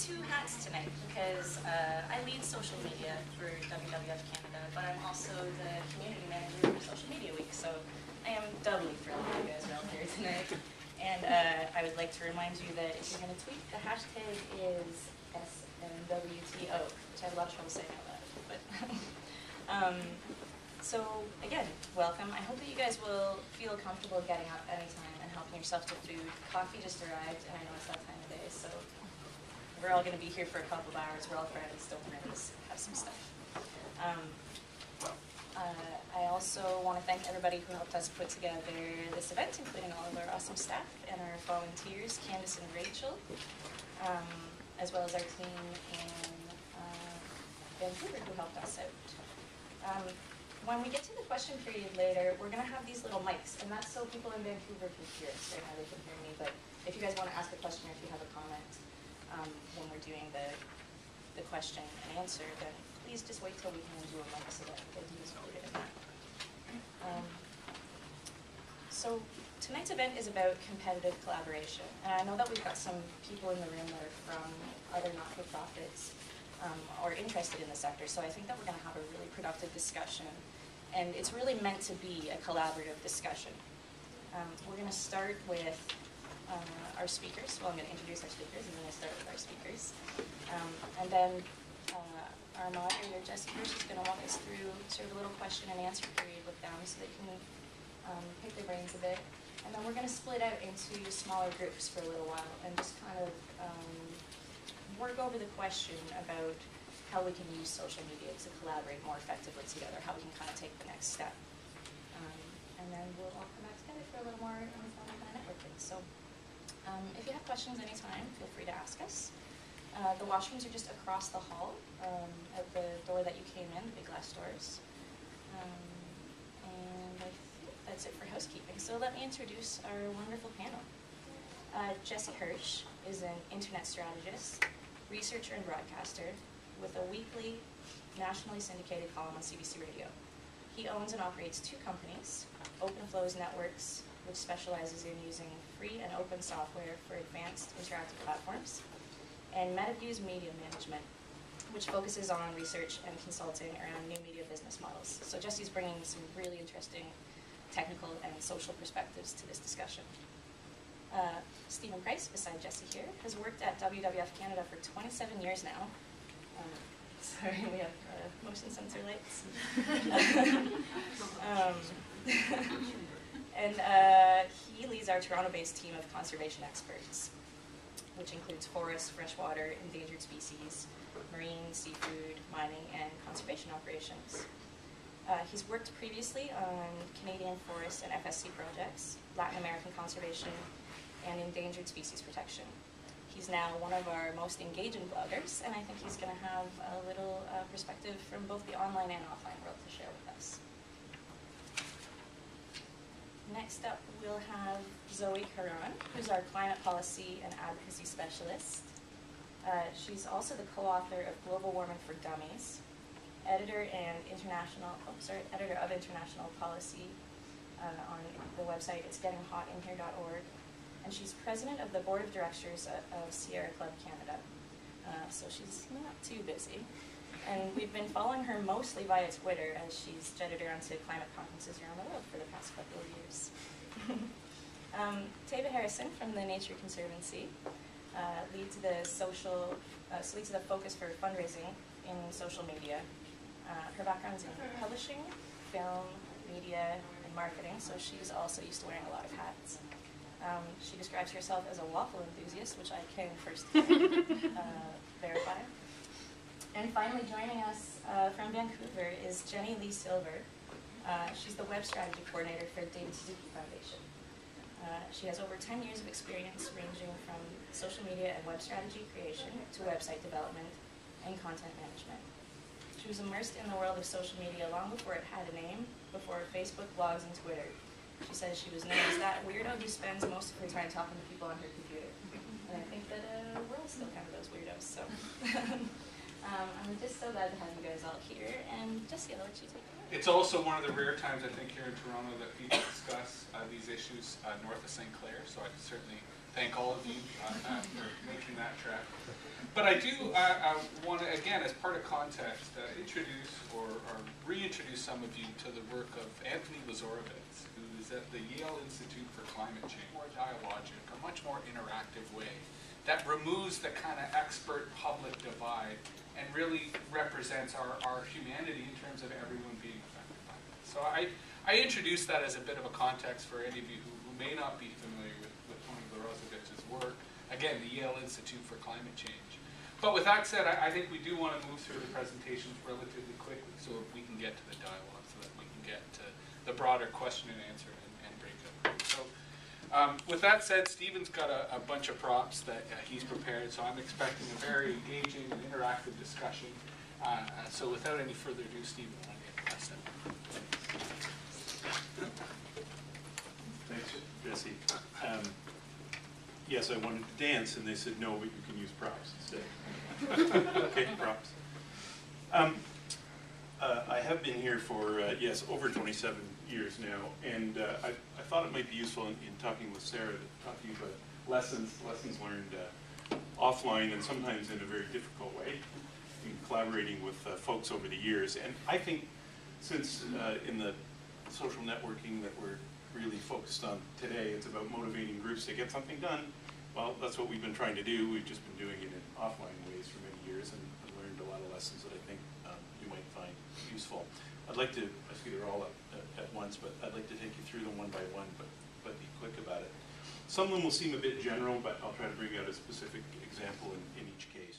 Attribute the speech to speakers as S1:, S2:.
S1: two hats tonight because I lead social media for WWF-Canada, but I'm also the community manager for Social Media Week, so I am doubly thrilled that you guys are all here tonight. And I would like to remind you that if you're going to tweet, the hashtag is SMWTO, which I have a lot of trouble saying out loud. But so again, welcome. I hope that you guys will feel comfortable getting up anytime and helping yourself to food. Coffee just arrived, and I know it's that time of day, so we're all going to be here for a couple of hours. We're all friends, don't nervous, have some stuff. I also want to thank everybody who helped us put together this event, including all of our awesome staff and our volunteers, Candice and Rachel, as well as our team in Vancouver who helped us out. When we get to the question period later, we're going to have these little mics, and that's so people in Vancouver can hear us. Right now they can hear me, but if you guys want to ask a question or if you have a comment when we're doing the question and answer, then please just wait till we can do a mic so that we can use included in that. So tonight's event is about competitive collaboration, and I know that we've got some people in the room that are from other not-for-profits or interested in the sector, so I think that we're going to have a really productive discussion, and it's really meant to be a collaborative discussion. We're going to start with our speakers. Well, I'm going to introduce our speakers, and then we'll start with our speakers. And then our moderator, Jesse Hirsh, is going to walk us through sort of a little question and answer period with them so they can pick their brains a bit. And then we're going to split out into smaller groups for a little while and just kind of work over the question about how we can use social media to collaborate more effectively together, how we can kind of take the next step. And then we'll all come back together for a little more informal kind of networking. So if you have questions anytime, feel free to ask us. The washrooms are just across the hall at the door that you came in, the big glass doors. And I think that's it for housekeeping. So let me introduce our wonderful panel. Jesse Hirsh is an internet strategist, researcher and broadcaster with a weekly nationally syndicated column on CBC Radio. He owns and operates two companies, OpenFlows Networks, which specializes in using free and open software for advanced interactive platforms, and MetaViews Media Management, which focuses on research and consulting around new media business models. So Jesse's bringing some really interesting technical and social perspectives to this discussion. Stephen Price, beside Jesse here, has worked at WWF-Canada for 27 years now. Sorry, we have motion sensor lights. And he leads our Toronto-based team of conservation experts, which includes forest, freshwater, endangered species, marine, seafood, mining, and conservation operations. He's worked previously on Canadian forest and FSC projects, Latin American conservation, and endangered species protection. He's now one of our most engaging bloggers, and I think he's going to have a little perspective from both the online and offline world to share with us. Next up, we'll have Zoe Caron, who's our climate policy and advocacy specialist. She's also the co-author of Global Warming for Dummies, editor of international policy on the website itsgettinghotinhere.org, and she's president of the board of directors of Sierra Club Canada. So she's not too busy. And we've been following her mostly via Twitter as she's jetted around to climate conferences around the world for the past couple of years. Tava Harrison from the Nature Conservancy leads the focus for fundraising in social media. Her background's in publishing, film, media, and marketing, so she's also used to wearing a lot of hats. She describes herself as a waffle enthusiast, which I can first verify. And finally, joining us from Vancouver is Jenny Lee Silver. She's the web strategy coordinator for the Suzuki Foundation. She has over 10 years of experience ranging from social media and web strategy creation to website development and content management. She was immersed in the world of social media long before it had a name, before Facebook, blogs, and Twitter. She says she was known as that weirdo who spends most of her time talking to people on her computer. And I think that we're all still kind of those weirdos, so. I'm just so glad to have you guys all here, and Jesse, I'll let you take it.
S2: It's also one of the rare times, I think, here in Toronto that people discuss these issues north of St. Clair, so I certainly thank all of you for making that trek. But I do want to, again, as part of context, introduce or reintroduce some of you to the work of Anthony Lazorovitz, who is at the Yale Institute for Climate Change. More dialogic, a much more interactive way that removes the kind of expert-public divide and really represents our humanity in terms of everyone being affected by this. So I introduce that as a bit of a context for any of you who may not be familiar with Tony Lazorevitz's work. Again, the Yale Institute for Climate Change. But with that said, I think we do want to move through the presentations relatively quickly so we can get to the dialogue, so that we can get to the broader question and answer and breakout. So with that said, Stephen's got a bunch of props that he's prepared, so I'm expecting a very engaging and interactive discussion. So without any further ado, Stephen, I want to get past that.
S3: Thanks, Jesse. Yes, I wanted to dance, and they said, no, but you can use props instead. Okay, props. I have been here for, yes, over 27 years now, and I thought it might be useful in talking with Sarah to talk to you about lessons learned offline and sometimes in a very difficult way, in collaborating with folks over the years. And I think since in the social networking that we're really focused on today, it's about motivating groups to get something done. Well, that's what we've been trying to do. We've just been doing it in offline ways for many years and learned a lot of lessons that I think you might find useful. I'd like to, I see they're all up at once, but I'd like to take you through them one by one, but be quick about it. Some of them will seem a bit general, but I'll try to bring out a specific example in each case.